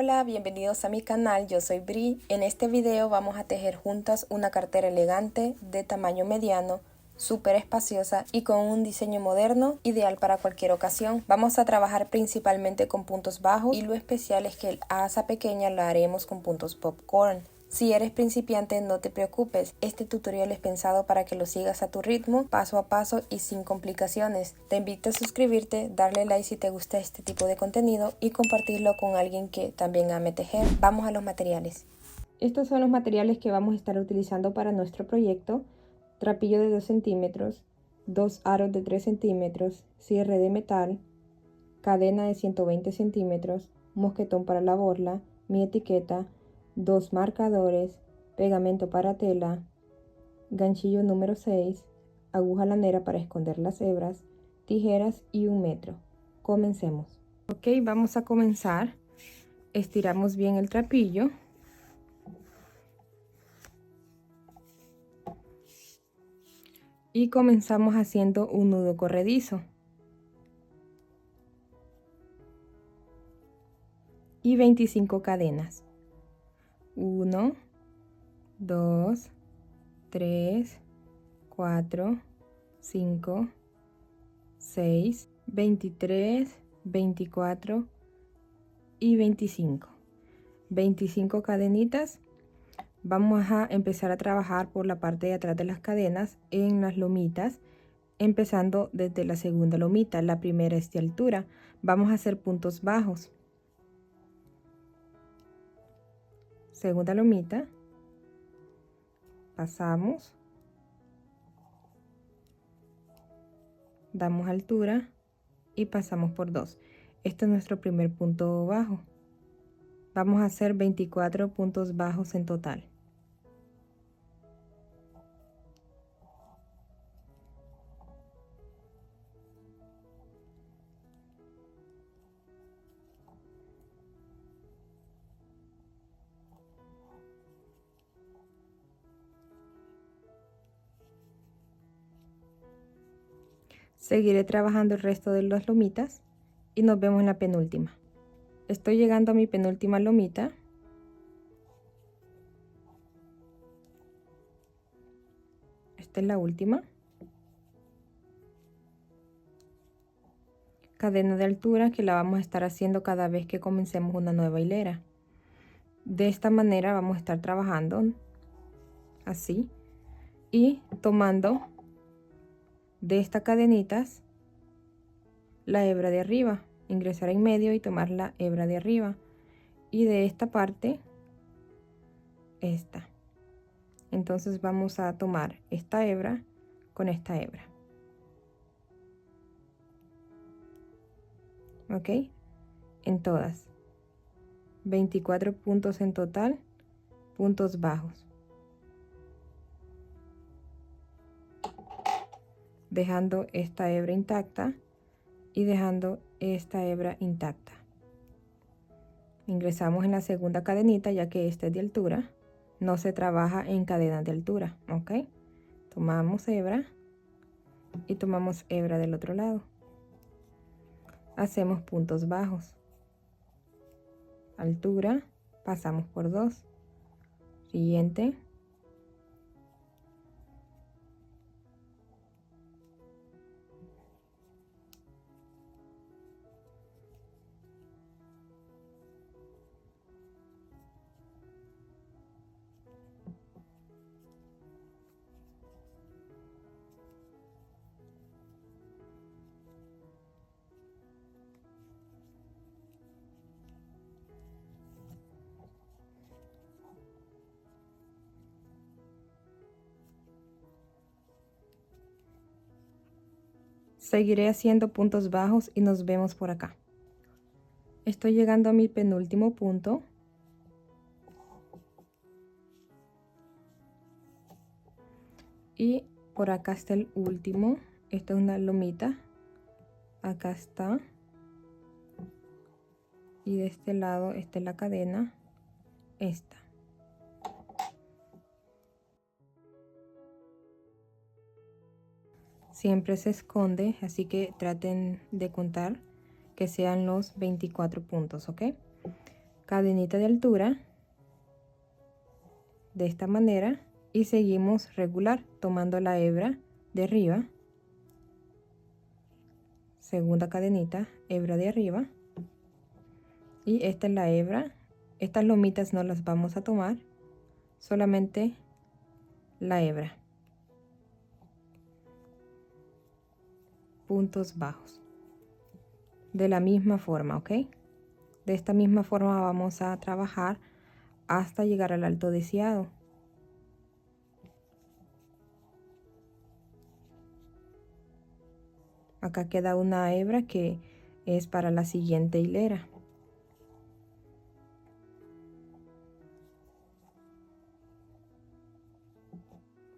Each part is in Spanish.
Hola, bienvenidos a mi canal, yo soy Bri. En este video vamos a tejer juntas una cartera elegante de tamaño mediano, súper espaciosa y con un diseño moderno, ideal para cualquier ocasión. Vamos a trabajar principalmente con puntos bajos y lo especial es que el asa pequeña lo haremos con puntos popcorn. Si eres principiante, no te preocupes, este tutorial es pensado para que lo sigas a tu ritmo, paso a paso y sin complicaciones. Te invito a suscribirte, darle like si te gusta este tipo de contenido y compartirlo con alguien que también ame tejer. Vamos a los materiales. Estos son los materiales que vamos a estar utilizando para nuestro proyecto: trapillo de 2 centímetros, 2 aros de 3 centímetros, cierre de metal, cadena de 120 centímetros, mosquetón para la borla, mi etiqueta, 2 marcadores, pegamento para tela, ganchillo número 6, aguja lanera para esconder las hebras, tijeras y 1 metro. Comencemos. Ok, vamos a comenzar. Estiramos bien el trapillo. Y comenzamos haciendo un nudo corredizo. Y 25 cadenas. 1, 2, 3, 4, 5, 6, 23, 24 y 25. 25 cadenitas. Vamos a empezar a trabajar por la parte de atrás de las cadenas en las lomitas, empezando desde la segunda lomita. La primera es de altura. Vamos a hacer puntos bajos. Segunda lomita, pasamos, damos altura y pasamos por 2. Este es nuestro primer punto bajo. Vamos a hacer 24 puntos bajos en total. Seguiré trabajando el resto de las lomitas y nos vemos en la penúltima. Estoy llegando a mi penúltima lomita. Esta es la última. Cadena de altura que la vamos a estar haciendo cada vez que comencemos una nueva hilera. De esta manera vamos a estar trabajando así y tomando de estas cadenitas la hebra de arriba, ingresar en medio y tomar la hebra de arriba, y de esta parte esta. Entonces vamos a tomar esta hebra con esta hebra. Ok, en todas. 24 puntos en total, puntos bajos, dejando esta hebra intacta y dejando esta hebra intacta. Ingresamos en la segunda cadenita, ya que esta es de altura, no se trabaja en cadenas de altura. Ok, tomamos hebra y tomamos hebra del otro lado. Hacemos puntos bajos, altura, pasamos por 2, siguiente, seguiré haciendo puntos bajos y nos vemos por acá. Estoy llegando a mi penúltimo punto. Y por acá está el último. Esta es una lomita. Acá está. Y de este lado está la cadena. Esta. Siempre se esconde, así que traten de contar que sean los 24 puntos, ¿ok? cadenita de altura de esta manera y seguimos regular tomando la hebra de arriba, segunda cadenita, hebra de arriba, y esta es la hebra. Estas lomitas no las vamos a tomar, solamente la hebra, puntos bajos, de la misma forma, ¿ok? De esta misma forma vamos a trabajar hasta llegar al alto deseado. Acá queda una hebra que es para la siguiente hilera.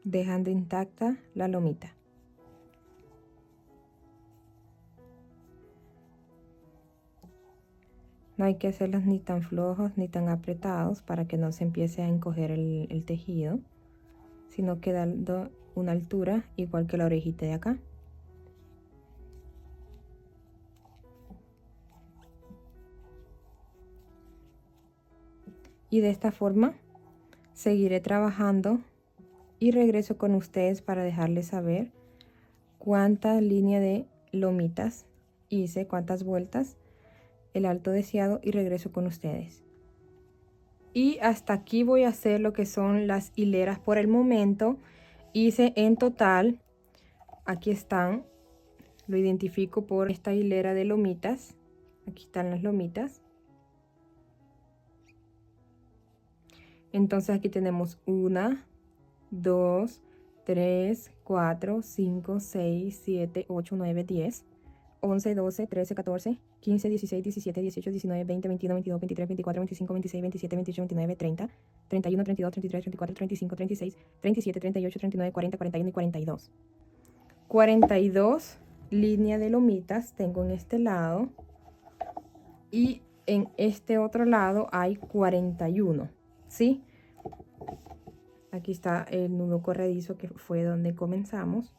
Dejando intacta la lomita. No hay que hacerlos ni tan flojos ni tan apretados para que no se empiece a encoger el tejido, sino que dando una altura igual que la orejita de acá. Y de esta forma seguiré trabajando y regreso con ustedes para dejarles saber cuánta línea de lomitas hice, cuántas vueltas, el alto deseado, y regreso con ustedes. Y hasta aquí voy a hacer lo que son las hileras por el momento. Hice en total, aquí están, lo identifico por esta hilera de lomitas. Aquí están las lomitas. Entonces aquí tenemos 1, 2, 3, 4, 5, 6, 7, 8, 9, 10, 11, 12, 13, 14, 15, 16, 17, 18, 19, 20, 21, 22, 23, 24, 25, 26, 27, 28, 29, 30, 31, 32, 33, 34, 35, 36, 37, 38, 39, 40, 41 y 42. 42 líneas de lomitas tengo en este lado y en este otro lado hay 41, ¿sí? Aquí está el nudo corredizo que fue donde comenzamos.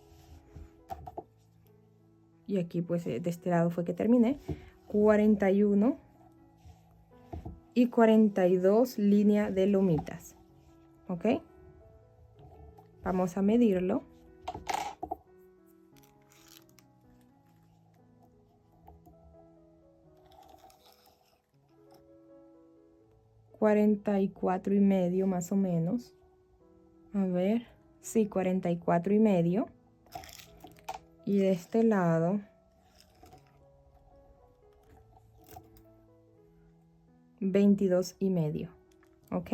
Y aquí pues de este lado fue que terminé. 41 y 42 líneas de lomitas. ¿Ok? Vamos a medirlo. $44.5 más o menos. A ver, sí, 44.5. Y de este lado 22.5. ¿Ok?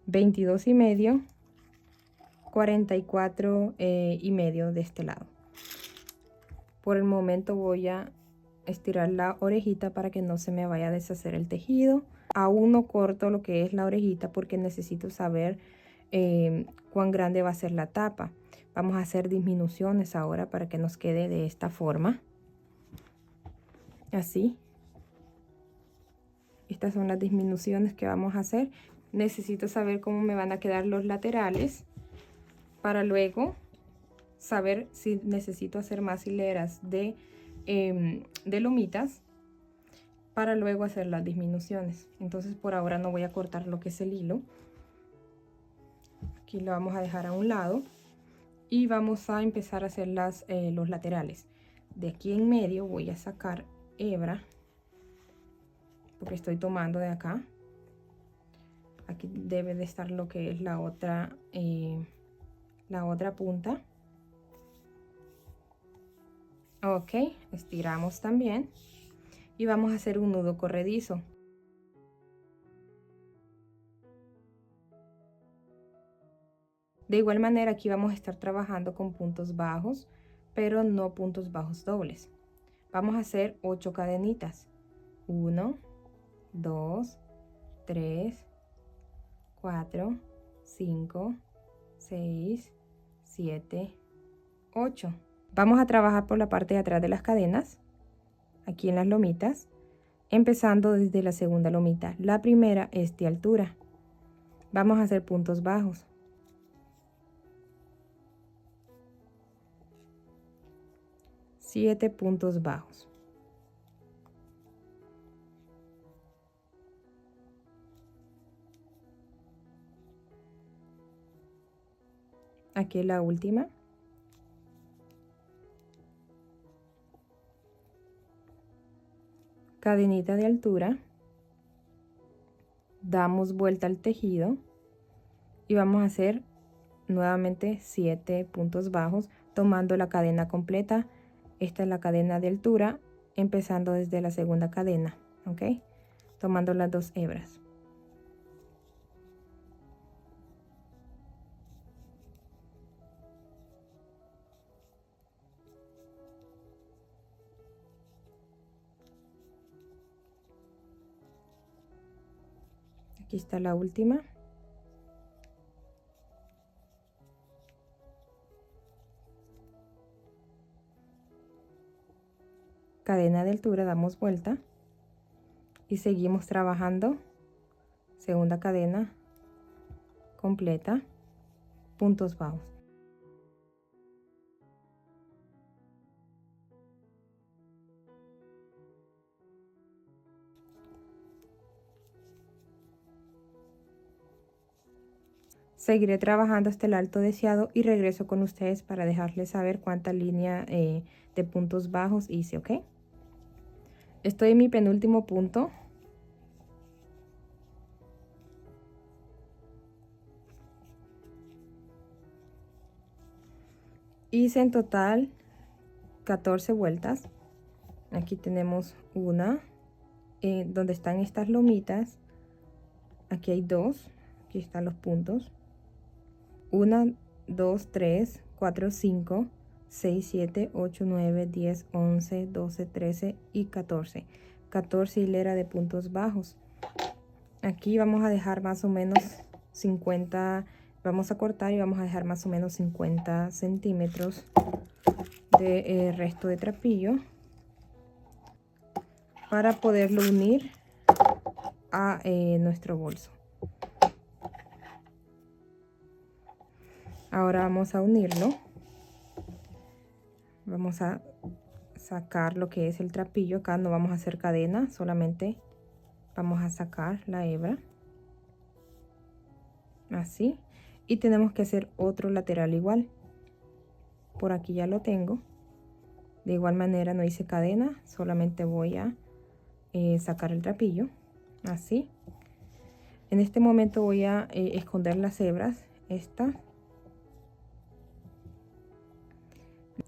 22.5, 44.5 de este lado. Por el momento voy a estirar la orejita para que no se me vaya a deshacer el tejido. Aún no corto lo que es la orejita porque necesito saber cuán grande va a ser la tapa. Vamos a hacer disminuciones ahora para que nos quede de esta forma. Así. Estas son las disminuciones que vamos a hacer. Necesito saber cómo me van a quedar los laterales para luego saber si necesito hacer más hileras de lomitas para luego hacer las disminuciones. Entonces por ahora no voy a cortar lo que es el hilo. Aquí lo vamos a dejar a un lado y vamos a empezar a hacer los laterales. De aquí en medio voy a sacar hebra porque estoy tomando de acá. Aquí debe de estar lo que es la otra punta. Ok, estiramos también y vamos a hacer un nudo corredizo. De igual manera aquí vamos a estar trabajando con puntos bajos, pero no puntos bajos dobles. Vamos a hacer 8 cadenitas. 1, 2, 3, 4, 5, 6, 7, 8. Vamos a trabajar por la parte de atrás de las cadenas, aquí en las lomitas, empezando desde la segunda lomita. La primera es de altura. Vamos a hacer puntos bajos. Siete puntos bajos. Aquí es la última. Cadenita de altura. Damos vuelta al tejido y vamos a hacer nuevamente 7 puntos bajos tomando la cadena completa. Esta es la cadena de altura, empezando desde la segunda cadena, ¿ok? Tomando las 2 hebras. Aquí está la última. Cadena de altura, damos vuelta y seguimos trabajando. Segunda cadena completa, puntos bajos. Seguiré trabajando hasta el alto deseado y regreso con ustedes para dejarles saber cuánta línea de puntos bajos hice, ¿ok? Estoy en mi penúltimo punto. Hice en total 14 vueltas. Aquí tenemos una, donde están estas lomitas. Aquí hay 2, aquí están los puntos. 1, 2, 3, 4, 5, 6, 7, 8, 9, 10, 11, 12, 13 y 14. 14 hileras de puntos bajos. Aquí vamos a dejar más o menos 50, vamos a cortar y vamos a dejar más o menos 50 centímetros de resto de trapillo para poderlo unir a nuestro bolso. Ahora vamos a unirlo. Vamos a sacar lo que es el trapillo. Acá no vamos a hacer cadena, solamente vamos a sacar la hebra. Así. Y tenemos que hacer otro lateral igual. Por aquí ya lo tengo. De igual manera no hice cadena, solamente voy a sacar el trapillo. Así. En este momento voy a esconder las hebras. Esta.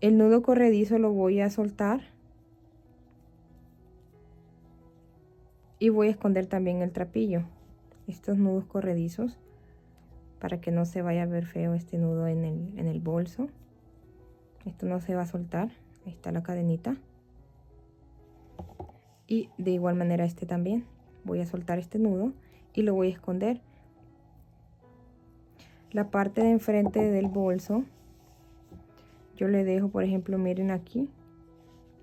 El nudo corredizo lo voy a soltar y voy a esconder también el trapillo, estos nudos corredizos, para que no se vaya a ver feo este nudo en el bolso. Esto no se va a soltar. Ahí está la cadenita. Y de igual manera este también. Voy a soltar este nudo y lo voy a esconder. La parte de enfrente del bolso, yo le dejo, por ejemplo, miren aquí,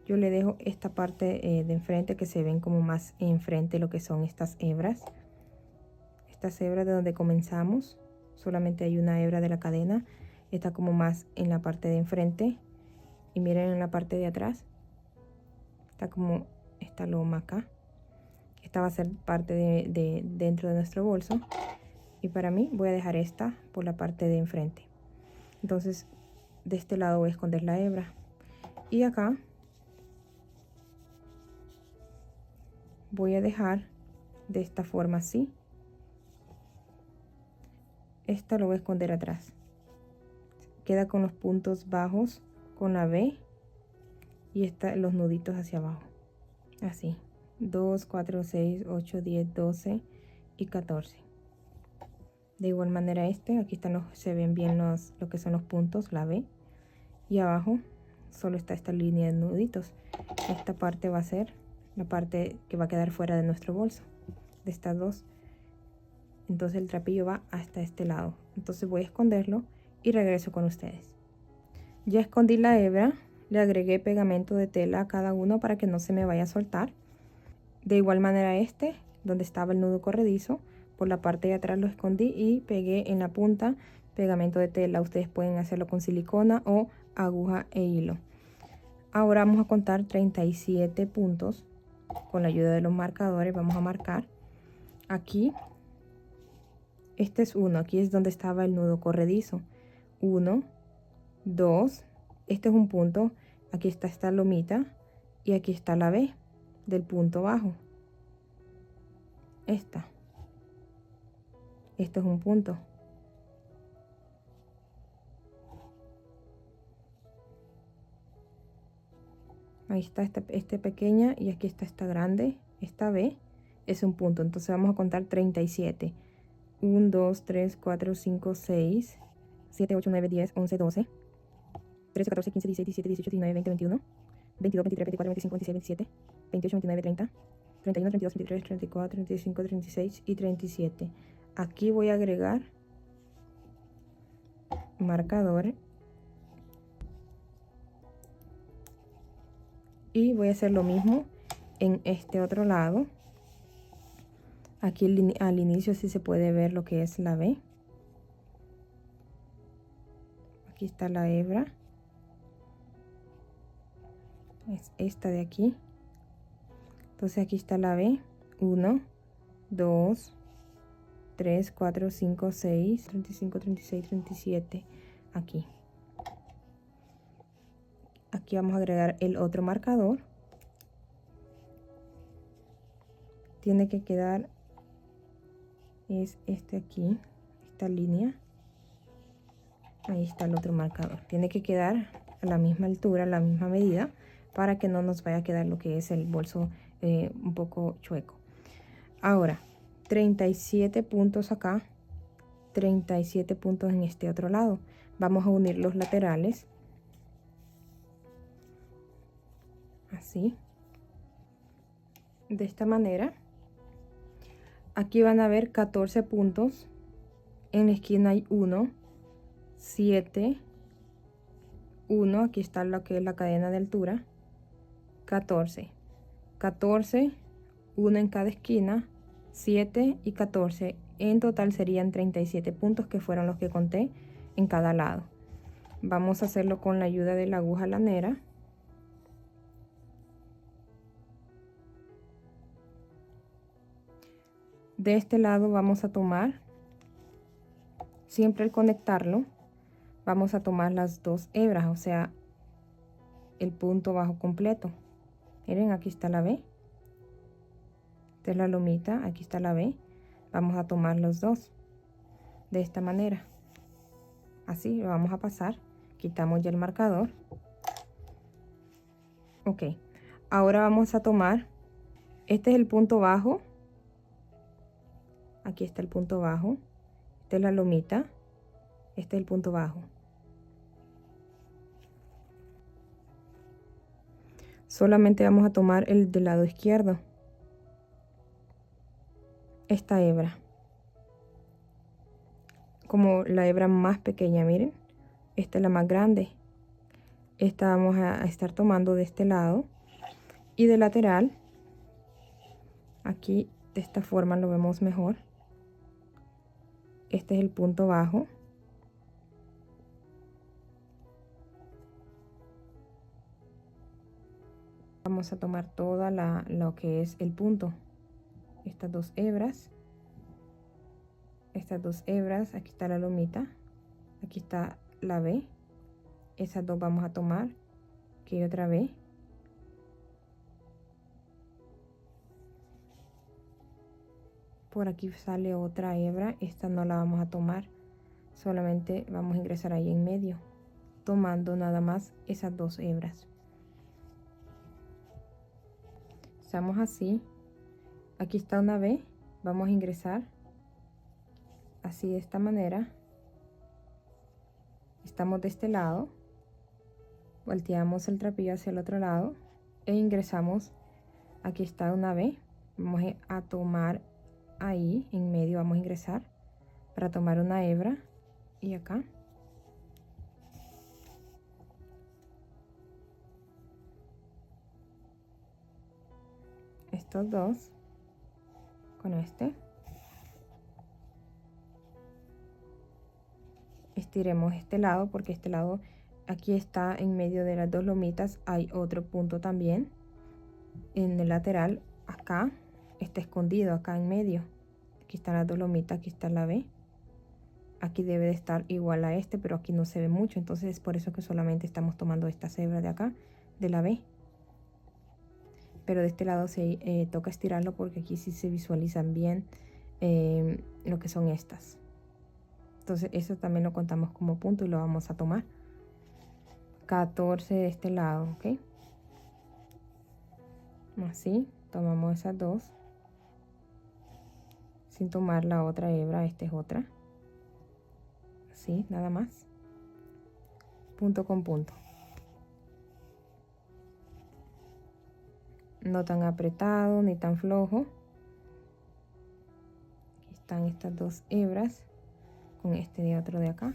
yo le dejo esta parte de enfrente que se ven como más enfrente lo que son estas hebras. Estas hebras de donde comenzamos, solamente hay una hebra de la cadena, está como más en la parte de enfrente. Y miren en la parte de atrás, está como esta loma acá. Esta va a ser parte de dentro de nuestro bolso. Y para mí voy a dejar esta por la parte de enfrente. Entonces de este lado voy a esconder la hebra y acá voy a dejar de esta forma así. Esta lo voy a esconder atrás. Queda con los puntos bajos con la B y los nuditos hacia abajo. Así. 2, 4, 6, 8, 10, 12 y 14. De igual manera aquí están se ven bien lo que son los puntos, la B. Y abajo solo está esta línea de nuditos. Esta parte va a ser la parte que va a quedar fuera de nuestro bolso, de estas dos. Entonces el trapillo va hasta este lado. Entonces voy a esconderlo y regreso con ustedes. Ya escondí la hebra, le agregué pegamento de tela a cada uno para que no se me vaya a soltar. De igual manera donde estaba el nudo corredizo, por la parte de atrás lo escondí y pegué en la punta pegamento de tela. Ustedes pueden hacerlo con silicona o aguja e hilo. Ahora vamos a contar 37 puntos con la ayuda de los marcadores. Vamos a marcar aquí. Este es uno, aquí es donde estaba el nudo corredizo. 1, 2, este es un punto, aquí está esta lomita y aquí está la B del punto bajo. Esto es un punto. Ahí está esta pequeña y aquí está esta grande. Esta B es un punto, entonces vamos a contar 37. 1, 2, 3, 4, 5, 6, 7, 8, 9, 10, 11, 12, 13, 14, 15, 16, 17, 18, 19, 20, 21, 22, 23, 24, 25, 26, 27, 28, 29, 30, 31, 32, 33, 34, 35, 36 y 37. Aquí voy a agregar marcadores y voy a hacer lo mismo en este otro lado. Aquí al inicio sí se puede ver lo que es la B. Aquí está la hebra. Es esta de aquí. Entonces aquí está la B. 1, 2, 3, 4, 5, 6, 35, 36, 37. Aquí. Aquí vamos a agregar el otro marcador. Tiene que quedar, es este aquí, esta línea. Ahí está el otro marcador. Tiene que quedar a la misma altura, a la misma medida, para que no nos vaya a quedar lo que es el bolso un poco chueco. Ahora, 37 puntos acá, 37 puntos en este otro lado. Vamos a unir los laterales. Así. De esta manera. Aquí van a ver 14 puntos. En la esquina hay 1, 7, 1. Aquí está lo que es la cadena de altura. 14. 14, 1 en cada esquina, 7 y 14. En total serían 37 puntos que fueron los que conté en cada lado. Vamos a hacerlo con la ayuda de la aguja lanera. De este lado vamos a tomar, siempre al conectarlo, vamos a tomar las dos hebras, o sea, el punto bajo completo. Miren, aquí está la B. Esta es la lomita, aquí está la B. Vamos a tomar los dos de esta manera. Así lo vamos a pasar. Quitamos ya el marcador. Ok. Ahora vamos a tomar, este es el punto bajo. Aquí está el punto bajo. Esta es la lomita. Este es el punto bajo. Solamente vamos a tomar el del lado izquierdo. Esta hebra. Como la hebra más pequeña, miren. Esta es la más grande. Esta vamos a estar tomando de este lado. Y de lateral. Aquí de esta forma lo vemos mejor. Este es el punto bajo. Vamos a tomar toda lo que es el punto. Estas dos hebras. Estas dos hebras. Aquí está la lomita. Aquí está la B. Esas dos vamos a tomar. Aquí hay otra B. Por aquí sale otra hebra. Esta no la vamos a tomar. Solamente vamos a ingresar ahí en medio. Tomando nada más esas dos hebras. Estamos así. Aquí está una B. Vamos a ingresar. Así de esta manera. Estamos de este lado. Volteamos el trapillo hacia el otro lado. E ingresamos. Aquí está una B. Vamos a tomar ahí en medio. Vamos a ingresar. Para tomar una hebra. Y acá. Estos dos. Con este. Estiremos este lado porque este lado aquí está en medio de las dos lomitas. Hay otro punto también en el lateral. Acá está escondido, acá en medio. Aquí están las dos lomitas, aquí está la B. aquí debe de estar igual a este, pero aquí no se ve mucho, entonces es por eso que solamente estamos tomando estas hebras de acá, de la B. Pero de este lado se toca estirarlo porque aquí sí se visualizan bien lo que son estas. Entonces eso también lo contamos como punto y lo vamos a tomar. 14 de este lado, ¿ok? Así, tomamos esas dos. Sin tomar la otra hebra, esta es otra. Así, nada más. Punto con punto. No tan apretado ni tan flojo. Aquí están estas dos hebras con este de otro de acá.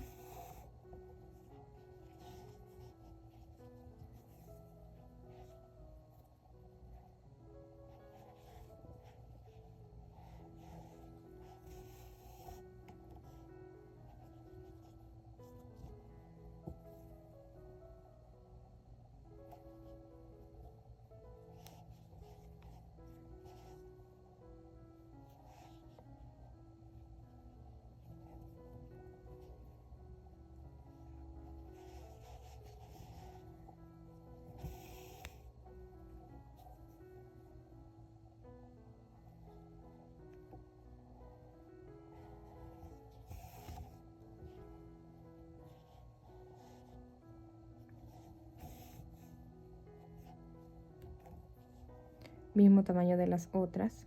Mismo tamaño de las otras.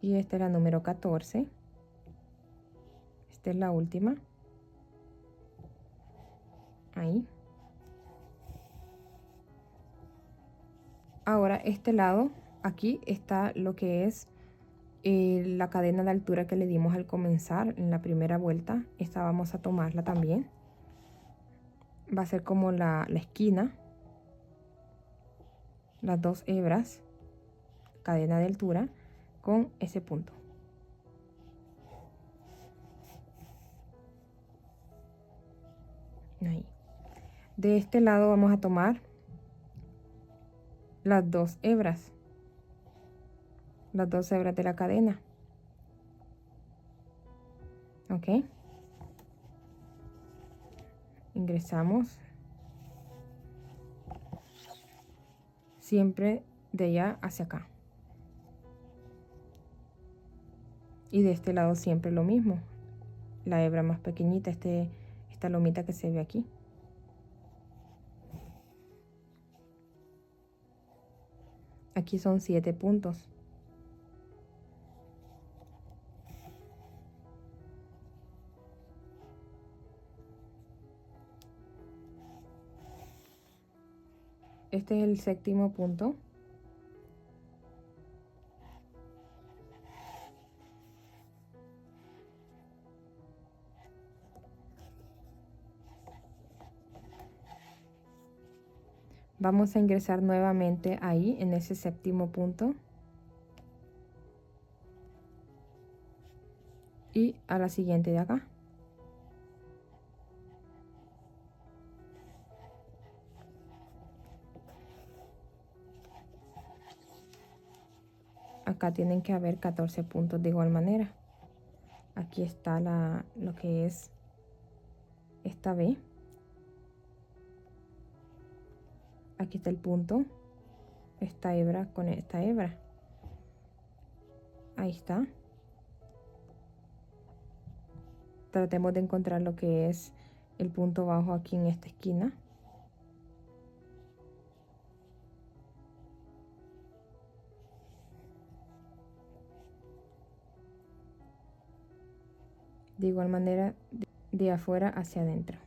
Y esta es la número 14. Esta es la última. Ahí. Ahora este lado, aquí está lo que es la cadena de altura que le dimos al comenzar en la primera vuelta. Esta vamos a tomarla también. Va a ser como la esquina. Las dos hebras, cadena de altura, con ese punto. Ahí. De este lado vamos a tomar las dos hebras de la cadena. Ok, ingresamos siempre de allá hacia acá, y de este lado siempre lo mismo, la hebra más pequeñita, esta lomita que se ve aquí. Aquí son 7 puntos. Este es el séptimo punto. Vamos a ingresar nuevamente ahí en ese séptimo punto y a la siguiente de acá. Acá tienen que haber 14 puntos de igual manera. Aquí está lo que es esta B. Aquí está el punto, esta hebra con esta hebra. Ahí está. Tratemos de encontrar lo que es el punto bajo aquí en esta esquina. De igual manera, de afuera hacia adentro.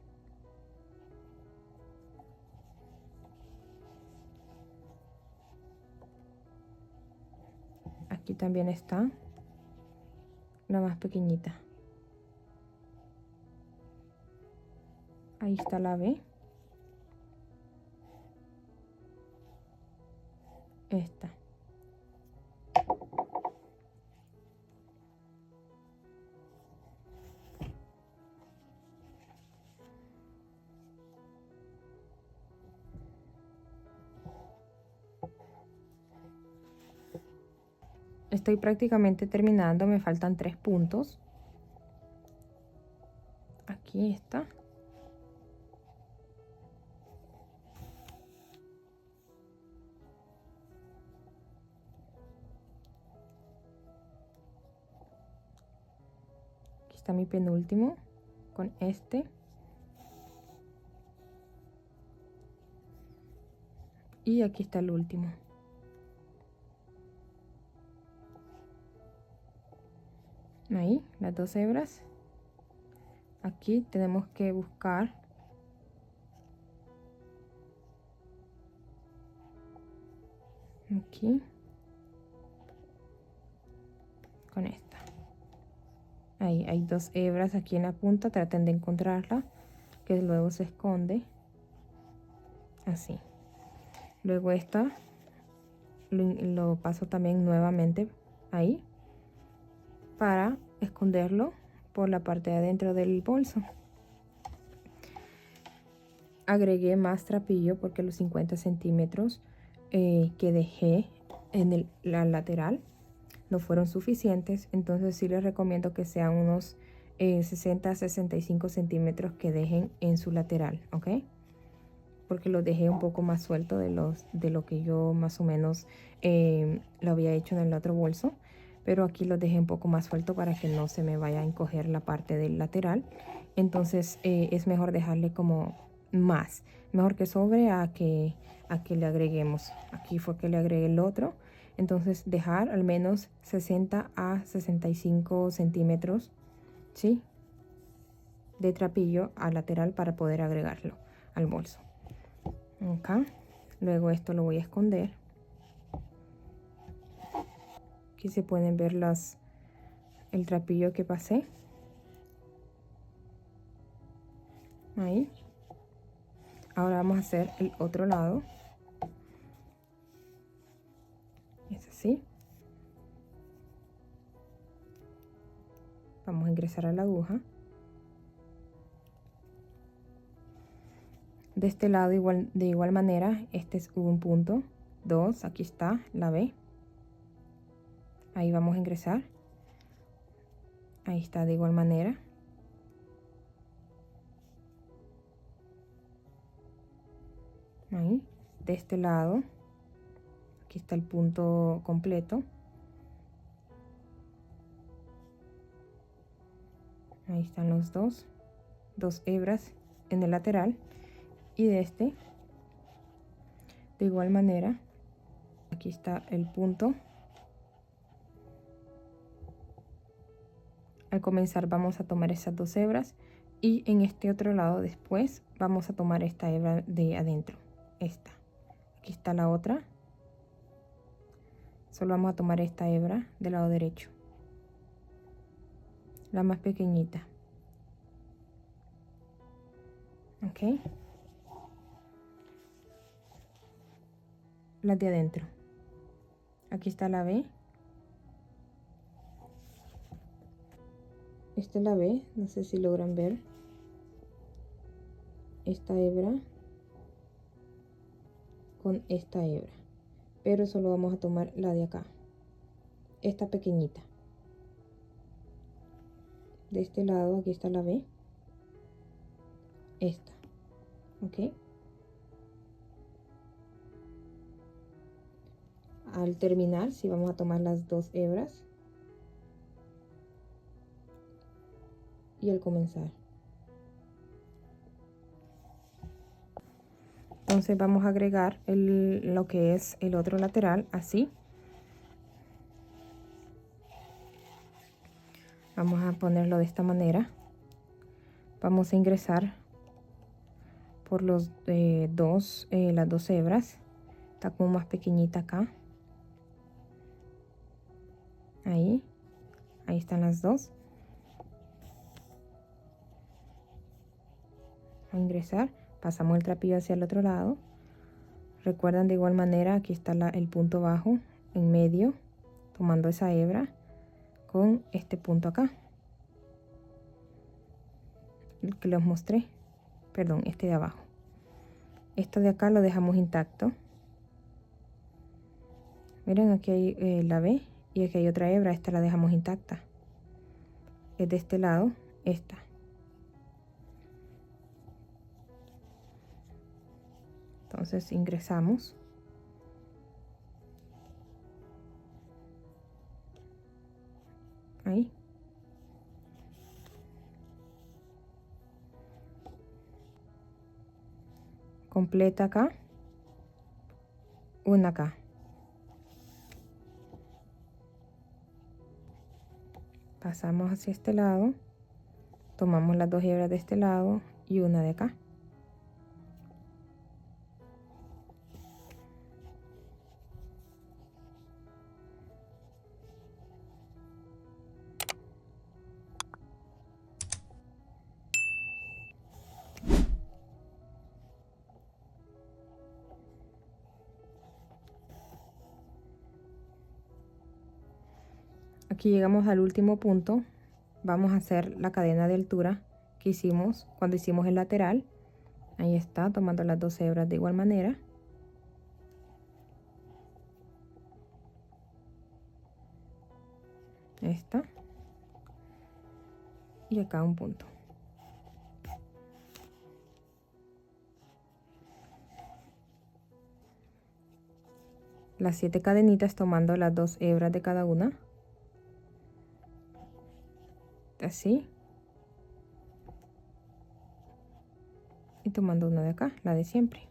Aquí también está la más pequeñita. Ahí está la B. Esta. Estoy prácticamente terminando, me faltan 3 puntos. Aquí está. Aquí está mi penúltimo con este. Y aquí está el último. Ahí, las 2 hebras. Aquí tenemos que buscar aquí con esta. Ahí hay 2 hebras aquí en la punta, traten de encontrarla, que luego se esconde así. Luego esta lo paso también nuevamente ahí para esconderlo por la parte de adentro del bolso. Agregué más trapillo porque los 50 centímetros que dejé en la lateral no fueron suficientes, entonces sí les recomiendo que sean unos 60 a 65 centímetros que dejen en su lateral, ¿ok? Porque lo dejé un poco más suelto de lo que yo más o menos lo había hecho en el otro bolso, pero aquí lo dejé un poco más suelto para que no se me vaya a encoger la parte del lateral. Entonces es mejor dejarle como más, mejor que sobre a que le agreguemos. Aquí fue que le agregué el otro, entonces dejar al menos 60 a 65 centímetros, ¿sí?, de trapillo al lateral para poder agregarlo al bolso. Acá, luego esto lo voy a esconder. Aquí se pueden ver el trapillo que pasé. Ahí. Ahora vamos a hacer el otro lado. Es así. Vamos a ingresar a la aguja. De este lado de igual manera, este es un punto, 2, aquí está la B. Ahí vamos a ingresar. Ahí está de igual manera. Ahí, de este lado, aquí está el punto completo. Ahí están los dos hebras en el lateral. Y de este, de igual manera, aquí está el punto. Al comenzar vamos a tomar esas 2 hebras y en este otro lado después vamos a tomar esta hebra de adentro, esta. Aquí está la otra. Solo vamos a tomar esta hebra del lado derecho, la más pequeñita. Ok. La de adentro. Aquí está la B. Esta es la B, no sé si logran ver esta hebra con esta hebra, pero solo vamos a tomar la de acá, esta pequeñita. De este lado aquí está la B, esta, ok. Al terminar, si vamos a tomar las 2 hebras y al comenzar. Entonces vamos a agregar lo que es el otro lateral, así. Vamos a ponerlo de esta manera. Vamos a ingresar por las 2 hebras. Está como más pequeñita acá. Ahí están las 2. A ingresar, pasamos el trapillo hacia el otro lado. Recuerdan, de igual manera, aquí está el punto bajo en medio, tomando esa hebra con este punto acá, el que les mostré, perdón, este de abajo. Esto de acá lo dejamos intacto. Miren, aquí hay la B Y aquí hay otra hebra, esta la dejamos intacta. Es de este lado, esta. Entonces ingresamos. Ahí. Completa acá. Una acá. Pasamos hacia este lado. Tomamos las 2 hebras de este lado y una de acá. Aquí llegamos al último punto. Vamos a hacer la cadena de altura que hicimos cuando hicimos el lateral. Ahí está, tomando las 2 hebras de igual manera. Esta. Y acá un punto. Las 7 cadenitas tomando las 2 hebras de cada una. Así. Y tomando una de acá, la de siempre.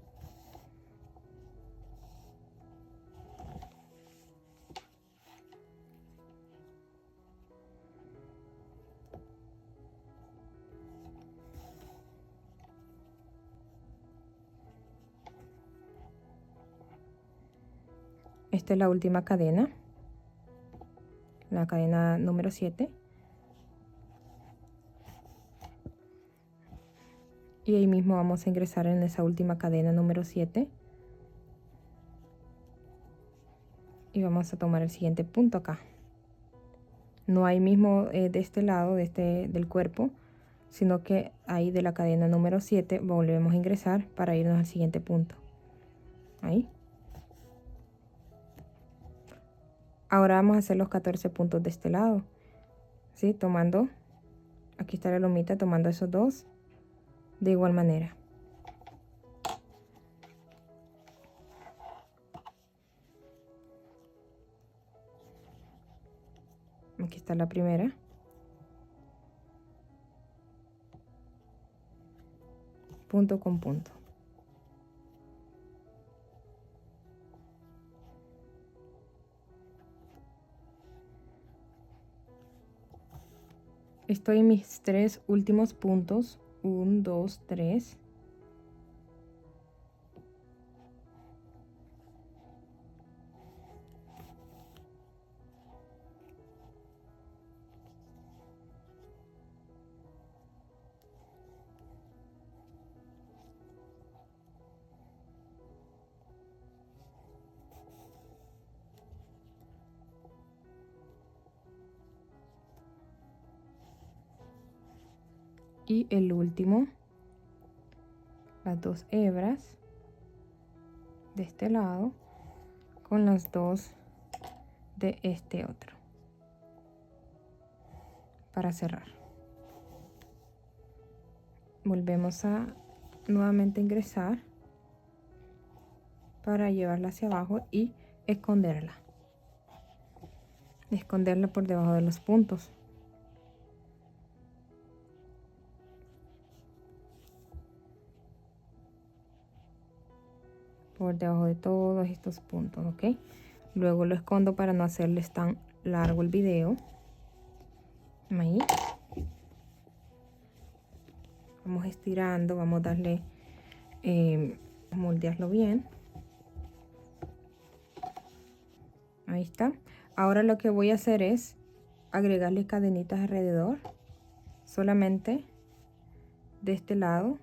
Esta es la última cadena, la cadena número 7. Y ahí mismo vamos a ingresar en esa última cadena número 7. Y vamos a tomar el siguiente punto acá. No hay mismo de este lado, del cuerpo, sino que ahí de la cadena número 7 volvemos a ingresar para irnos al siguiente punto. Ahí. Ahora vamos a hacer los 14 puntos de este lado. ¿Sí? Tomando, aquí está la lomita, tomando esos 2 de igual manera. Aquí está la primera. Punto con punto. Estoy en mis 3 últimos puntos. 1, 2, 3. Y el último, las 2 hebras de este lado con las 2 de este otro para cerrar. Volvemos a nuevamente ingresar para llevarla hacia abajo y esconderla por debajo de los puntos. Por debajo de todos estos puntos, ¿ok? Luego lo escondo para no hacerles tan largo el video. Ahí. Vamos estirando, vamos a darle, moldearlo bien. Ahí está. Ahora lo que voy a hacer es agregarle cadenitas alrededor, solamente de este lado.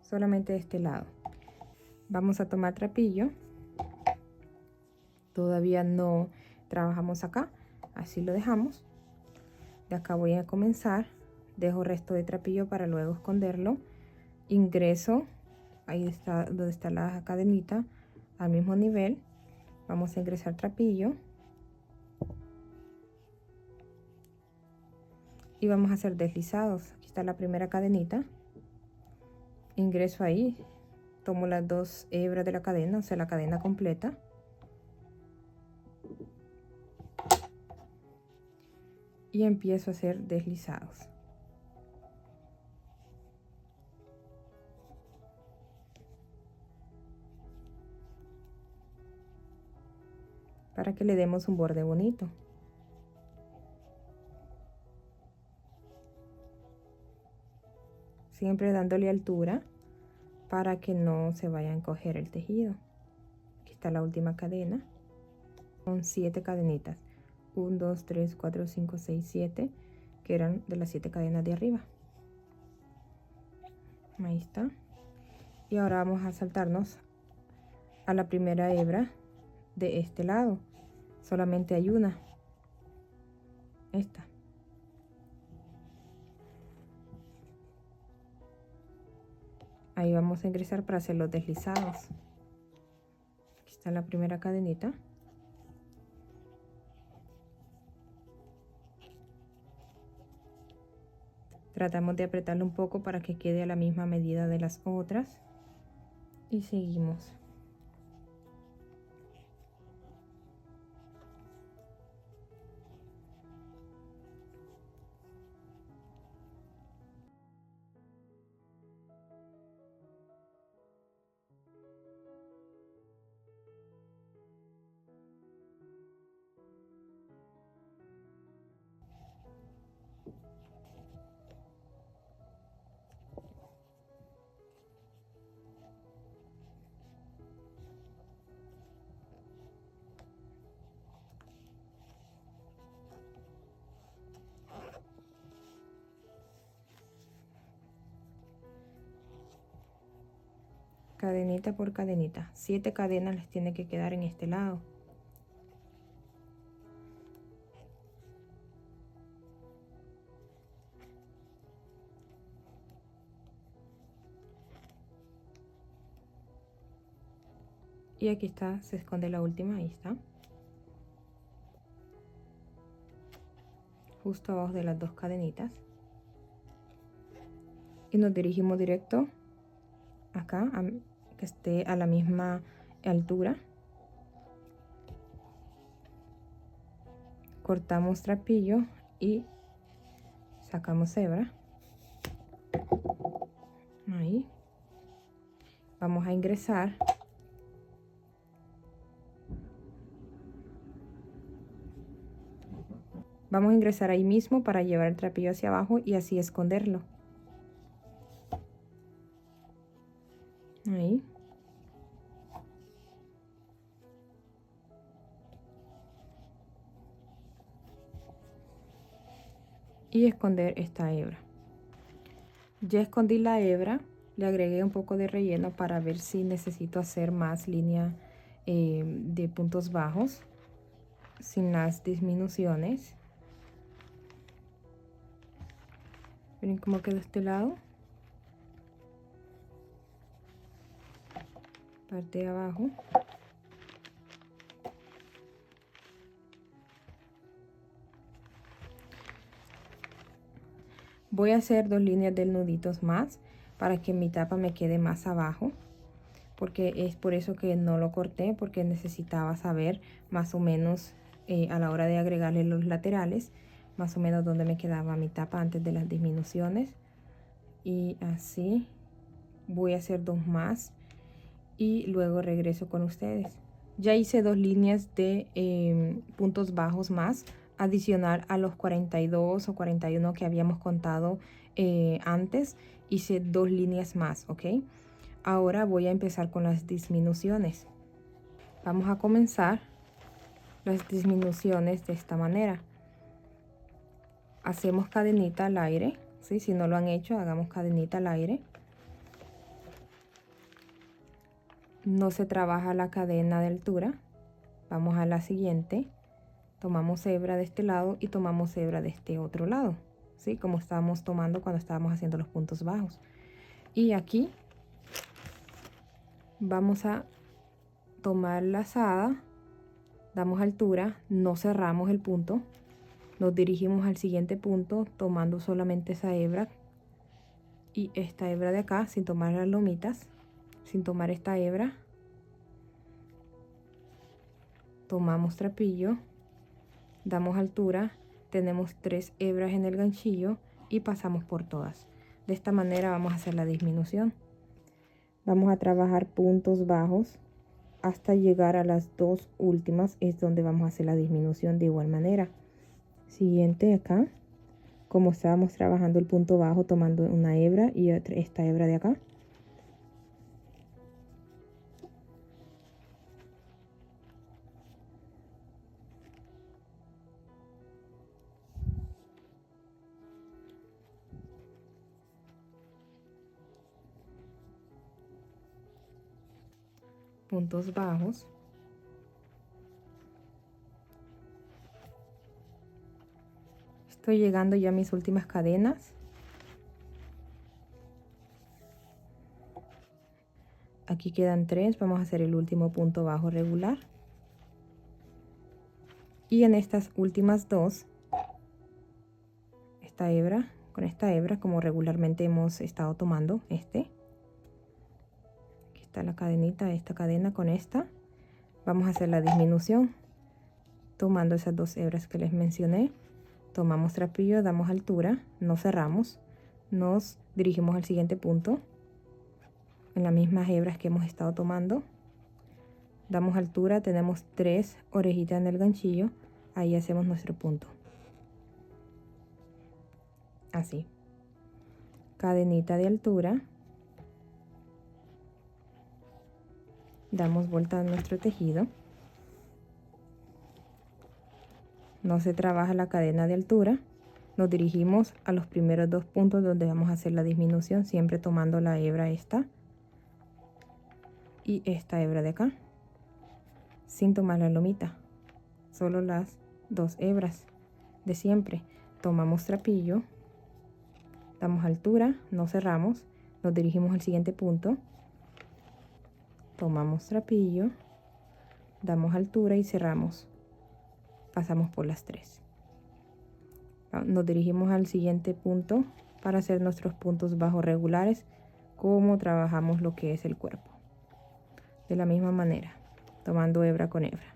Solamente de este lado. Vamos a tomar trapillo. Todavía no trabajamos acá, así lo dejamos. De acá voy a comenzar. Dejo resto de trapillo para luego esconderlo. Ingreso, ahí está donde está la cadenita, al mismo nivel. Vamos a ingresar trapillo. Y vamos a hacer deslizados. Aquí está la primera cadenita. Ingreso ahí. Tomo las 2 hebras de la cadena, o sea, la cadena completa. Y empiezo a hacer deslizados. Para que le demos un borde bonito. Siempre dándole altura para que no se vaya a encoger el tejido. Aquí está la última cadena. Son 7 cadenitas. 1, 2, 3, 4, 5, 6, 7, que eran de las 7 cadenas de arriba. Ahí está. Y ahora vamos a saltarnos a la primera hebra de este lado. Solamente hay una. Esta. Ahí vamos a ingresar para hacer los deslizados. Aquí está la primera cadenita. Tratamos de apretarlo un poco para que quede a la misma medida de las otras. Y seguimos. Cadenita por cadenita. 7 cadenas les tiene que quedar en este lado. Y aquí está, se esconde la última, ahí está. Justo abajo de las 2 cadenitas. Y nos dirigimos directo acá, que esté a la misma altura. Cortamos trapillo y sacamos hebra. Ahí. Vamos a ingresar. Vamos a ingresar ahí mismo para llevar el trapillo hacia abajo y así esconderlo. Ahí. Y esconder esta hebra. Ya escondí la hebra, le agregué un poco de relleno para ver si necesito hacer más línea de puntos bajos sin las disminuciones. Miren cómo quedó este lado. Parte de abajo. Voy a hacer 2 líneas de nuditos más para que mi tapa me quede más abajo, porque es por eso que no lo corté, porque necesitaba saber más o menos a la hora de agregarle los laterales, más o menos dónde me quedaba mi tapa antes de las disminuciones. Y así voy a hacer 2 más y luego regreso con ustedes. Ya hice 2 líneas de puntos bajos más, adicional a los 42 o 41 que habíamos contado antes. Hice 2 líneas más, ¿ok? Ahora voy a empezar con las disminuciones. Vamos a comenzar las disminuciones de esta manera. Hacemos cadenita al aire, ¿sí? Si no lo han hecho, hagamos cadenita al aire. No se trabaja la cadena de altura. Vamos a la siguiente. Tomamos hebra de este lado y tomamos hebra de este otro lado, ¿sí? Como estábamos tomando cuando estábamos haciendo los puntos bajos. Y aquí vamos a tomar lazada damos altura, no cerramos el punto, nos dirigimos al siguiente punto tomando solamente esa hebra y esta hebra de acá sin tomar las lomitas, sin tomar esta hebra. Tomamos trapillo, damos altura, tenemos 3 hebras en el ganchillo y pasamos por todas. De esta manera vamos a hacer la disminución. Vamos a trabajar puntos bajos hasta llegar a las 2 últimas, es donde vamos a hacer la disminución de igual manera. Siguiente acá, como estábamos trabajando el punto bajo tomando una hebra y esta hebra de acá. Puntos bajos. Estoy llegando ya a mis últimas cadenas. Aquí quedan 3, vamos a hacer el último punto bajo regular. Y en estas últimas 2, esta hebra, con esta hebra como regularmente hemos estado tomando, aquí está la cadenita, esta cadena con esta, vamos a hacer la disminución tomando esas 2 hebras que les mencioné. Tomamos trapillo, damos altura, no cerramos, nos dirigimos al siguiente punto en las mismas hebras que hemos estado tomando, damos altura, tenemos 3 orejitas en el ganchillo, ahí hacemos nuestro punto, así, cadenita de altura, damos vuelta a nuestro tejido, no se trabaja la cadena de altura, nos dirigimos a los primeros 2 puntos donde vamos a hacer la disminución, siempre tomando la hebra esta y esta hebra de acá, sin tomar la lomita, solo las 2 hebras de siempre. Tomamos trapillo, damos altura, no cerramos, nos dirigimos al siguiente punto, tomamos trapillo, damos altura y cerramos, pasamos por las 3. Nos dirigimos al siguiente punto para hacer nuestros puntos bajos regulares, como trabajamos lo que es el cuerpo. De la misma manera, tomando hebra con hebra.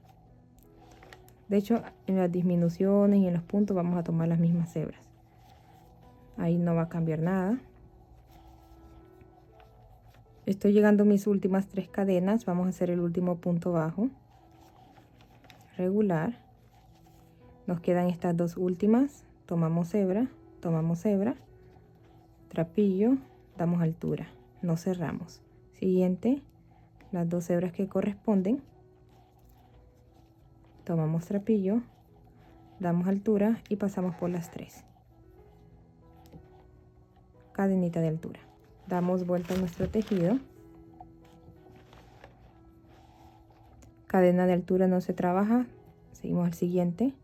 De hecho, en las disminuciones y en los puntos vamos a tomar las mismas hebras. Ahí no va a cambiar nada. Estoy llegando a mis últimas 3 cadenas. Vamos a hacer el último punto bajo regular. Nos quedan estas 2 últimas. Tomamos hebra, trapillo, damos altura, no cerramos. Siguiente, las 2 hebras que corresponden, tomamos trapillo, damos altura y pasamos por las 3. Cadenita de altura, damos vuelta a nuestro tejido. Cadena de altura no se trabaja, seguimos al siguiente,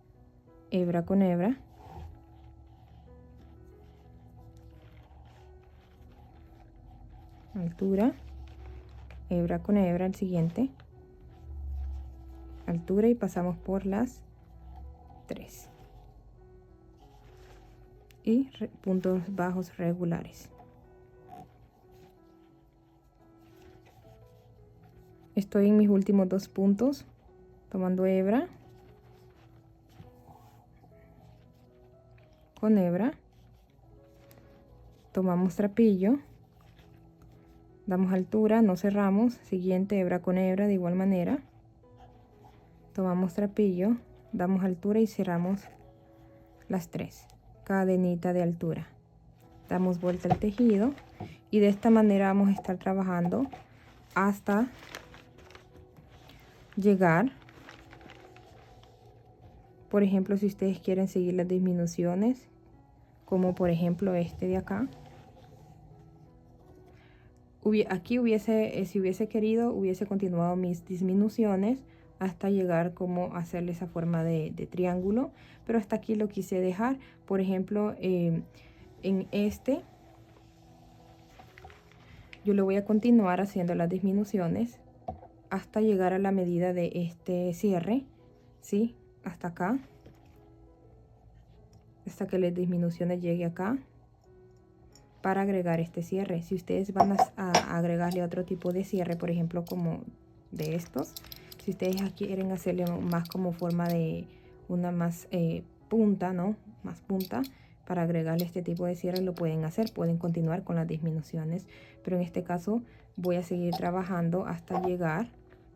hebra con hebra, altura, hebra con hebra, al siguiente, altura y pasamos por las 3 y puntos bajos regulares. Estoy en mis últimos 2 puntos tomando hebra con hebra, tomamos trapillo, damos altura, no cerramos, siguiente hebra con hebra de igual manera, tomamos trapillo, damos altura y cerramos las 3, cadenita de altura, damos vuelta al tejido y de esta manera vamos a estar trabajando hasta llegar, por ejemplo, si ustedes quieren seguir las disminuciones, como por ejemplo este de acá, aquí si hubiese querido, hubiese continuado mis disminuciones hasta llegar como a hacerle esa forma de triángulo, pero hasta aquí lo quise dejar. Por ejemplo, en este yo le voy a continuar haciendo las disminuciones hasta llegar a la medida de este cierre, ¿sí? Hasta acá, hasta que las disminuciones llegue acá, para agregar este cierre. Si ustedes van a agregarle otro tipo de cierre, por ejemplo como de estos, si ustedes quieren hacerle más como forma de una más punta, ¿no? Más punta, para agregarle este tipo de cierre lo pueden hacer, pueden continuar con las disminuciones, pero en este caso voy a seguir trabajando hasta llegar,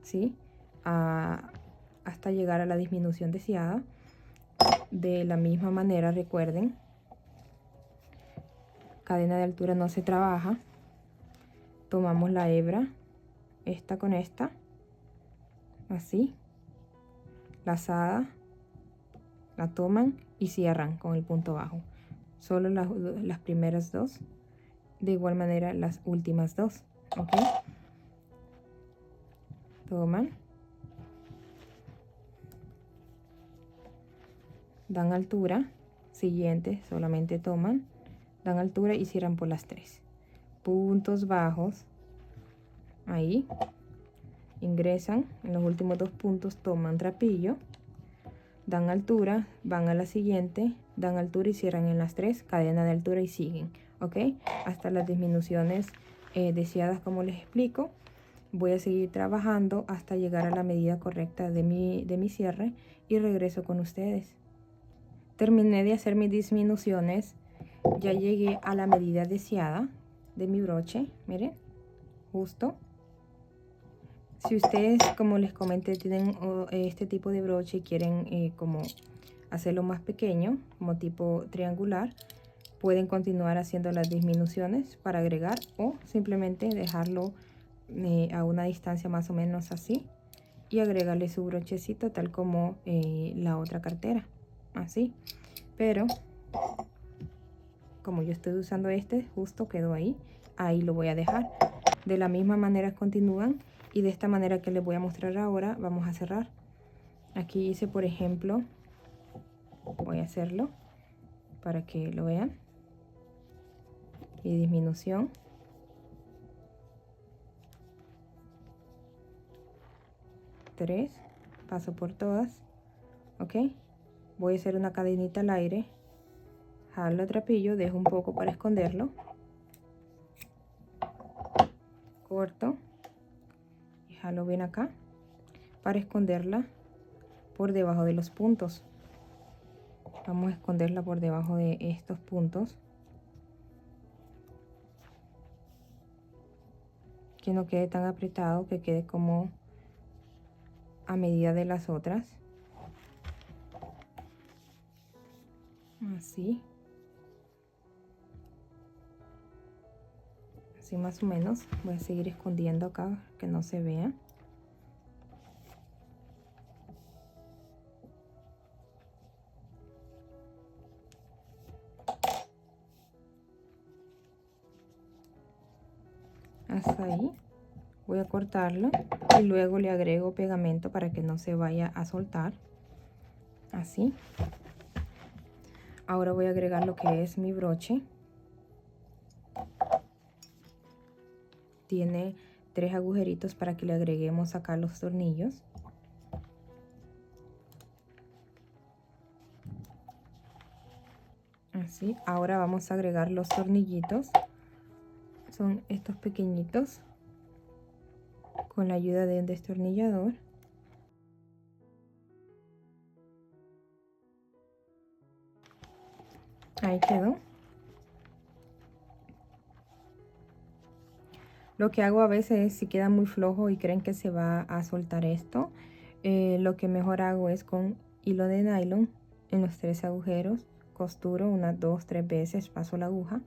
¿sí? Hasta llegar a la disminución deseada. De la misma manera, recuerden, cadena de altura no se trabaja. Tomamos la hebra, esta con esta, así, lazada, la toman y cierran con el punto bajo. Solo las primeras dos, de igual manera las últimas dos, ¿ok? Toman, dan altura, siguiente, solamente toman, dan altura y cierran por las tres. Puntos bajos, ahí, ingresan en los últimos dos puntos, toman trapillo, dan altura, van a la siguiente, dan altura y cierran en las tres, cadena de altura y siguen, ¿ok? Hasta las disminuciones deseadas, como les explico. Voy a seguir trabajando hasta llegar a la medida correcta de mi cierre y regreso con ustedes. Terminé de hacer mis disminuciones, ya llegué a la medida deseada de mi broche, miren, justo. Si ustedes, como les comenté, tienen este tipo de broche y quieren como hacerlo más pequeño, como tipo triangular, pueden continuar haciendo las disminuciones para agregar o simplemente dejarlo a una distancia más o menos así y agregarle su brochecito tal como la otra cartera, así. Pero como yo estoy usando este, justo quedó ahí lo voy a dejar. De la misma manera continúan y de esta manera que les voy a mostrar ahora vamos a cerrar. Aquí hice, por ejemplo, voy a hacerlo para que lo vean, y disminución, tres, paso por todas, ok. Voy a hacer una cadenita al aire, jalo el trapillo, dejo un poco para esconderlo, corto y jalo bien acá para esconderla por debajo de los puntos. Vamos a esconderla por debajo de estos puntos, que no quede tan apretado, que quede como a medida de las otras, así más o menos. Voy a seguir escondiendo acá que no se vea. Hasta ahí. Voy a cortarlo y luego le agrego pegamento para que no se vaya a soltar, así. Ahora voy a agregar lo que es mi broche. Tiene 3 agujeritos para que le agreguemos acá los tornillos. Así. Ahora vamos a agregar los tornillitos. Son estos pequeñitos, con la ayuda de un destornillador. Ahí quedó. Lo que hago a veces es, si queda muy flojo y creen que se va a soltar esto, lo que mejor hago es con hilo de nylon en los 3 agujeros, costuro unas 2-3 veces, paso la aguja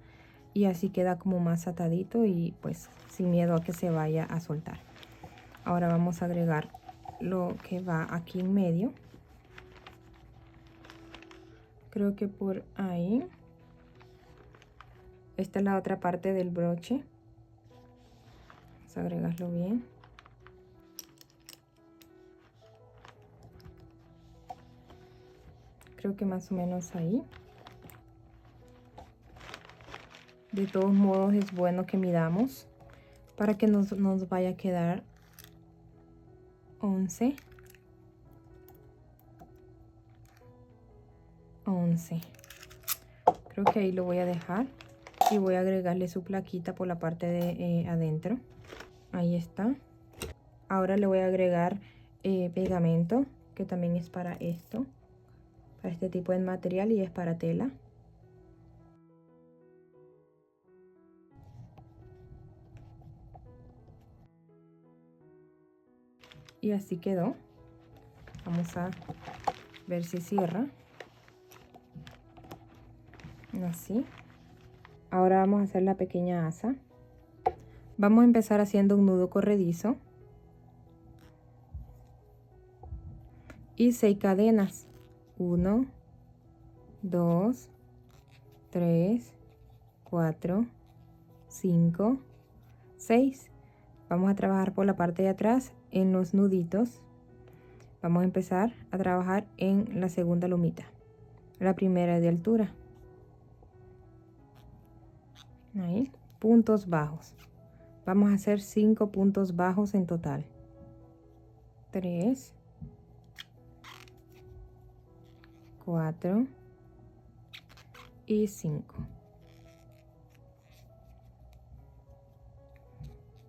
y así queda como más atadito y pues sin miedo a que se vaya a soltar. Ahora vamos a agregar lo que va aquí en medio. Creo que por ahí. Esta es la otra parte del broche. Vamos a agregarlo bien. Creo que más o menos ahí. De todos modos es bueno que midamos para que nos vaya a quedar 11. 11. Creo que ahí lo voy a dejar y voy a agregarle su plaquita por la parte de adentro. Ahí está. Ahora le voy a agregar pegamento, que también es para esto, para este tipo de material, y es para tela. Y así quedó. Vamos a ver si cierra. Así. Ahora vamos a hacer la pequeña asa. Vamos a empezar haciendo un nudo corredizo y 6 cadenas. 1, 2, 3, 4, 5, 6. Vamos a trabajar por la parte de atrás en los nuditos. Vamos a empezar a trabajar en la segunda lomita. La primera es de altura. Ahí, puntos bajos. Vamos a hacer 5 puntos bajos en total. 3, 4 y 5.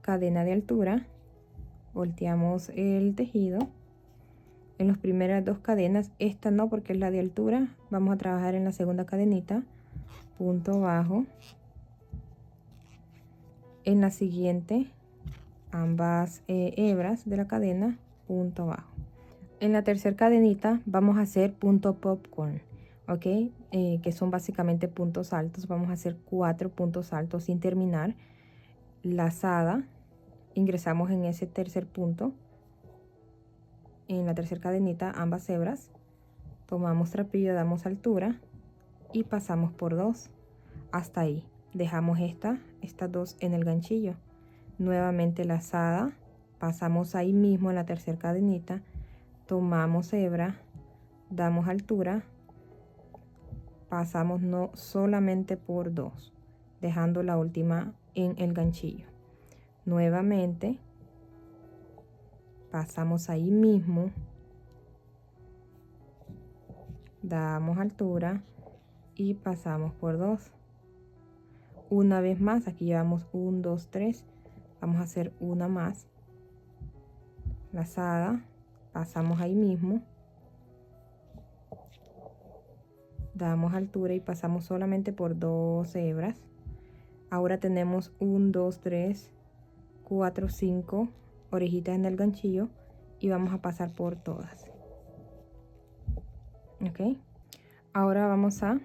Cadena de altura. Volteamos el tejido. En las primeras 2 cadenas, esta no porque es la de altura, vamos a trabajar en la segunda cadenita, punto bajo. En la siguiente, ambas hebras de la cadena, punto bajo. En la tercera cadenita vamos a hacer punto popcorn, ok, que son básicamente puntos altos. Vamos a hacer 4 puntos altos sin terminar. Lazada, ingresamos en ese tercer punto. En la tercera cadenita, ambas hebras, tomamos trapillo, damos altura y pasamos por 2 hasta ahí. Dejamos estas 2 en el ganchillo. Nuevamente lazada, pasamos ahí mismo en la tercera cadenita, tomamos hebra, damos altura, pasamos no solamente por 2, dejando la última en el ganchillo. Nuevamente pasamos ahí mismo, damos altura y pasamos por 2. Una vez más, aquí llevamos 1, 2, 3, vamos a hacer una más, lazada, pasamos ahí mismo, damos altura y pasamos solamente por 2 hebras. Ahora tenemos 1, 2, 3, 4, 5 orejitas en el ganchillo y vamos a pasar por todas. Ok, ahora vamos a,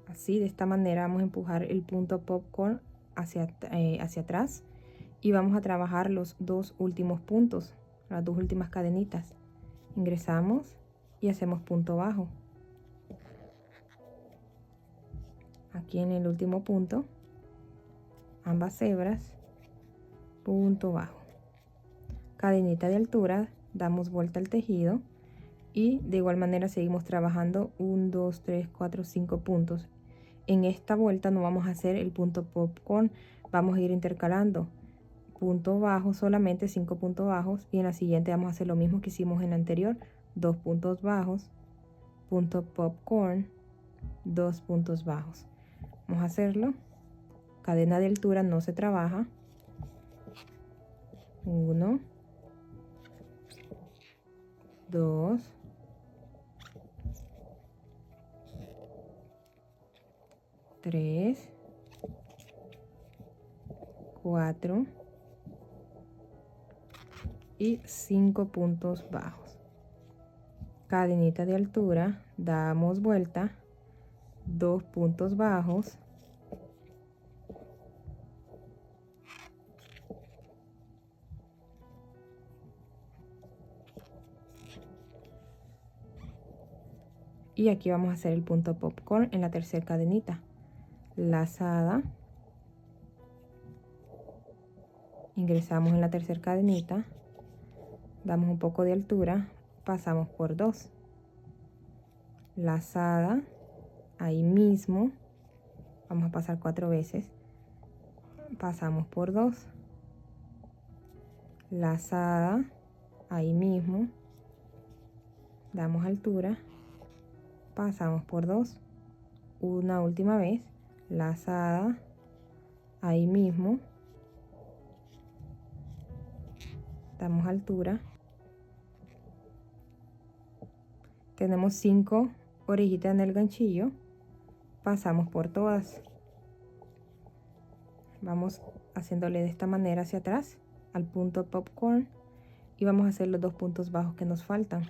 así de esta manera, vamos a empujar el punto popcorn hacia atrás y vamos a trabajar los 2 últimos puntos, las 2 últimas cadenitas. Ingresamos y hacemos punto bajo. Aquí en el último punto, ambas hebras, punto bajo. Cadenita de altura, damos vuelta al tejido y de igual manera seguimos trabajando 1, 2, 3, 4, 5 puntos. En esta vuelta no vamos a hacer el punto popcorn, vamos a ir intercalando punto bajo, solamente 5 puntos bajos, y en la siguiente vamos a hacer lo mismo que hicimos en la anterior, 2 puntos bajos, punto popcorn, 2 puntos bajos. Vamos a hacerlo. Cadena de altura no se trabaja. 1, 2, 3, 4 y 5 puntos bajos. Cadenita de altura, damos vuelta, 2 puntos bajos, y aquí vamos a hacer el punto popcorn en la tercera cadenita. Lazada, ingresamos en la tercera cadenita, damos un poco de altura, pasamos por 2, lazada, ahí mismo, vamos a pasar 4 veces, pasamos por 2, lazada, ahí mismo, damos altura pasamos por 2, una última vez, lazada ahí mismo, damos altura, tenemos 5 orejitas en el ganchillo, pasamos por todas, vamos haciéndole de esta manera hacia atrás al punto popcorn y vamos a hacer los 2 puntos bajos que nos faltan.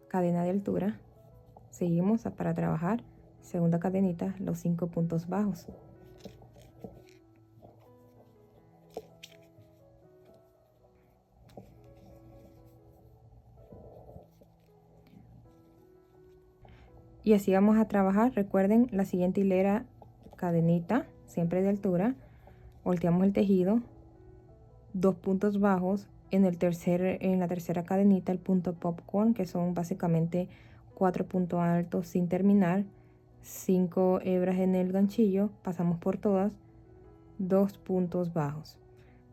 Cadena de altura, seguimos para trabajar segunda cadenita, los 5 puntos bajos. Y así vamos a trabajar. Recuerden la siguiente hilera, cadenita, siempre de altura, volteamos el tejido, 2 puntos bajos, en la tercera cadenita el punto popcorn, que son básicamente 4 puntos altos sin terminar, 5 hebras en el ganchillo, pasamos por todas, 2 puntos bajos.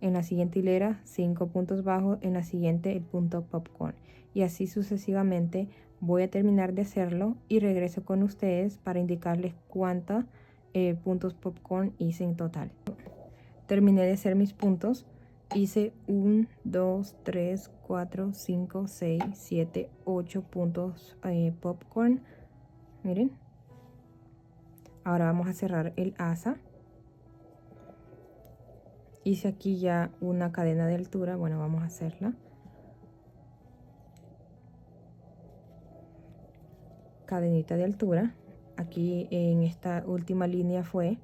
En la siguiente hilera 5 puntos bajos, en la siguiente el punto popcorn, y así sucesivamente. Voy a terminar de hacerlo y regreso con ustedes para indicarles cuántos puntos popcorn hice en total. Terminé de hacer mis puntos, hice 1, 2, 3, 4, 5, 6, 7, 8 puntos popcorn. Miren, ahora vamos a cerrar el asa. Hice aquí ya una cadena de altura, bueno, vamos a hacerla. Cadenita de altura, aquí en esta última línea fue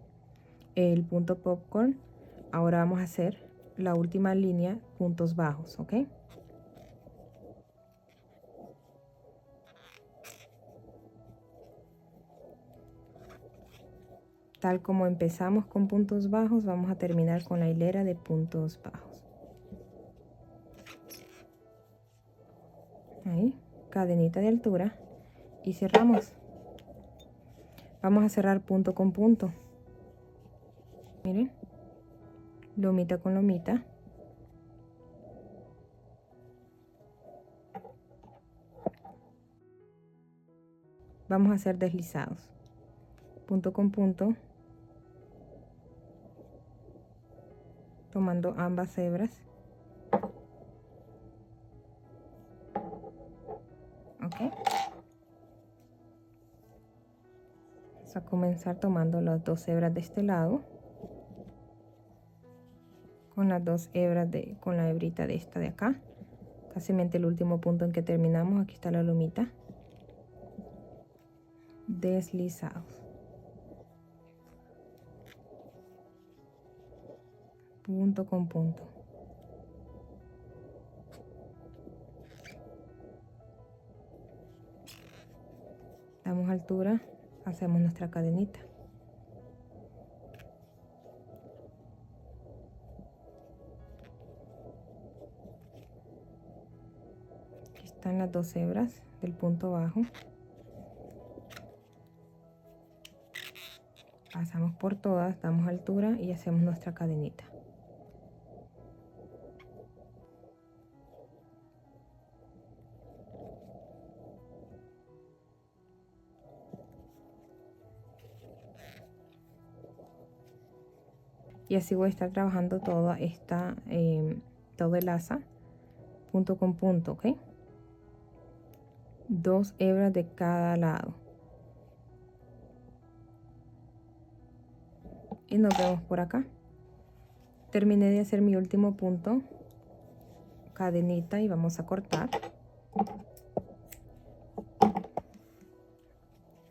el punto popcorn. Ahora vamos a hacer la última línea, puntos bajos, ¿ok? Tal como empezamos con puntos bajos, vamos a terminar con la hilera de puntos bajos. Ahí, cadenita de altura y cerramos. Vamos a cerrar punto con punto. Miren, lomita con lomita. Vamos a hacer deslizados. Punto con punto. Tomando ambas hebras. Ok. Vamos a comenzar tomando las 2 hebras de este lado. Con las 2 hebras con la hebrita de esta de acá. Casi el último punto en que terminamos. Aquí está la lomita. Deslizados. Punto con punto. Damos altura, hacemos nuestra cadenita. Aquí están las 2 hebras del punto bajo. Pasamos por todas, damos altura y hacemos nuestra cadenita. Y así voy a estar trabajando toda todo el asa, punto con punto, ¿ok? 2 hebras de cada lado. Y nos vemos por acá. Terminé de hacer mi último punto, cadenita, y vamos a cortar.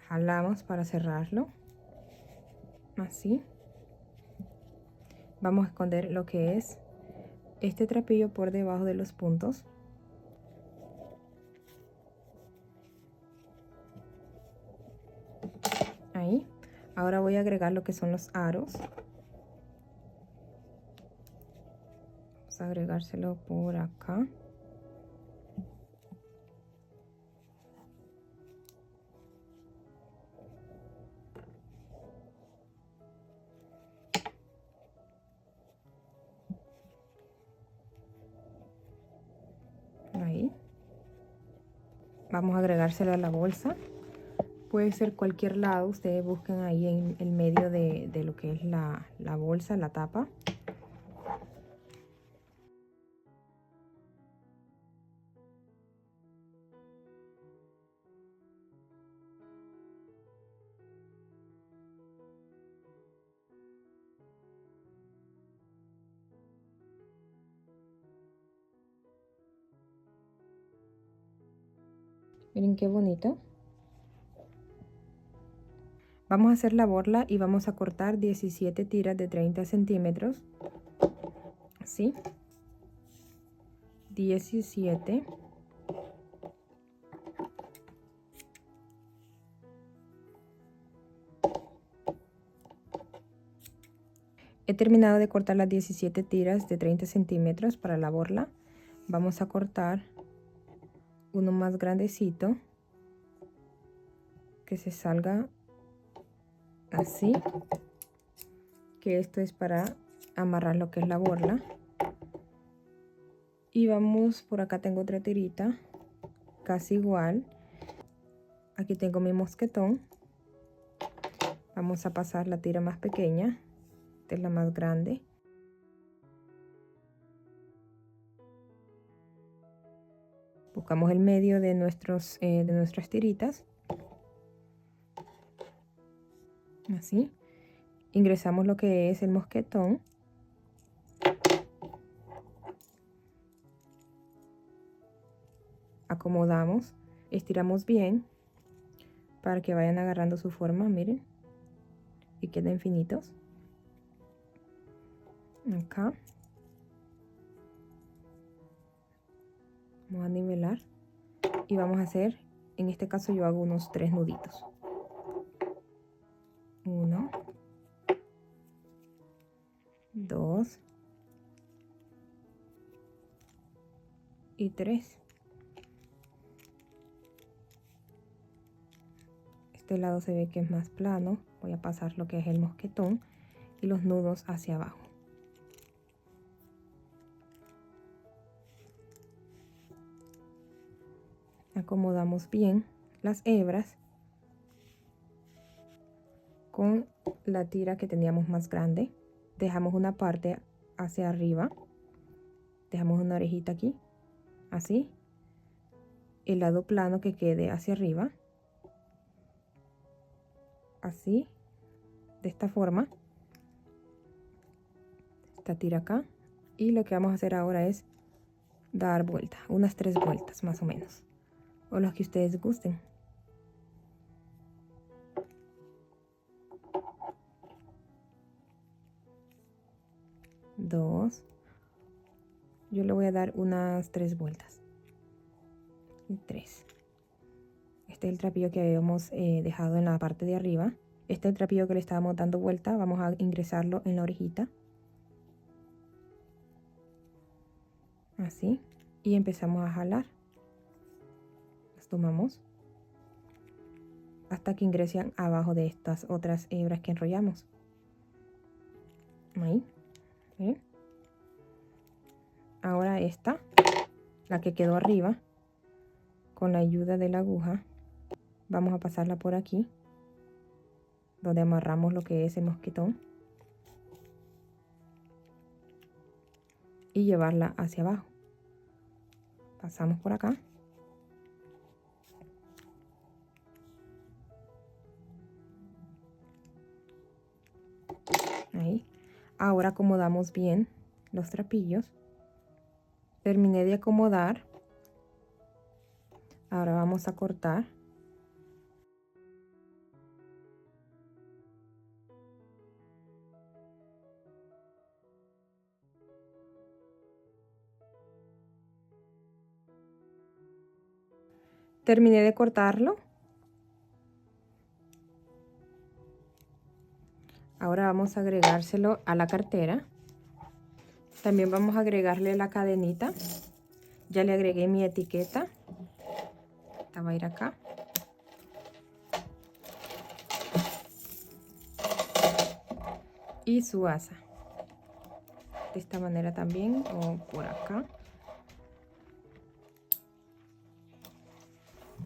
Jalamos para cerrarlo. Así. Vamos a esconder lo que es este trapillo por debajo de los puntos. Ahí. Ahora voy a agregar lo que son los aros. Vamos a agregárselo por acá. Vamos a agregárselo a la bolsa. Puede ser cualquier lado, ustedes busquen ahí en el medio de lo que es la bolsa, la tapa. Miren qué bonito. Vamos a hacer la borla y vamos a cortar 17 tiras de 30 centímetros. Así. 17. He terminado de cortar las 17 tiras de 30 centímetros para la borla. Vamos a cortar uno más grandecito que se salga así, que esto es para amarrar lo que es la borla. Y vamos, por acá tengo otra tirita casi igual. Aquí tengo mi mosquetón. Vamos a pasar la tira más pequeña, esta es la más grande. Buscamos el medio de nuestras tiritas. Así. Ingresamos lo que es el mosquetón. Acomodamos, estiramos bien para que vayan agarrando su forma, miren, y queden finitos. Acá. Vamos a nivelar y vamos a hacer, en este caso yo hago unos 3 nuditos. 1, 2 y 3. Este lado se ve que es más plano. Voy a pasar lo que es el mosquetón y los nudos hacia abajo. Acomodamos bien las hebras con la tira que teníamos más grande. Dejamos una parte hacia arriba. Dejamos una orejita aquí. Así. El lado plano que quede hacia arriba. Así. De esta forma. Esta tira acá. Y lo que vamos a hacer ahora es dar vuelta. Unas 3 vueltas más o menos. O los que ustedes gusten. Dos. Yo le voy a dar unas 3 vueltas. Y 3. Este es el trapillo que habíamos dejado en la parte de arriba. Este es el trapillo que le estábamos dando vuelta. Vamos a ingresarlo en la orejita. Así. Y empezamos a jalar. Las tomamos hasta que ingresen abajo de estas otras hebras que enrollamos. Ahí. ¿Ven? Ahora esta, la que quedó arriba, con la ayuda de la aguja, vamos a pasarla por aquí, donde amarramos lo que es el mosquetón, y llevarla hacia abajo. Pasamos por acá. Ahí. Ahora acomodamos bien los trapillos. Terminé de acomodar. Ahora vamos a cortar. Terminé de cortarlo. Ahora vamos a agregárselo a la cartera. También vamos a agregarle la cadenita. Ya le agregué mi etiqueta. Esta va a ir acá. Y su asa. De esta manera también, o por acá.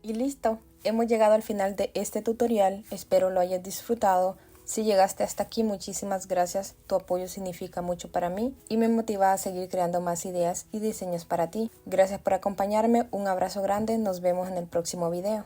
Y listo, hemos llegado al final de este tutorial, espero lo hayas disfrutado. Si llegaste hasta aquí, muchísimas gracias, tu apoyo significa mucho para mí y me motiva a seguir creando más ideas y diseños para ti. Gracias por acompañarme, un abrazo grande, nos vemos en el próximo video.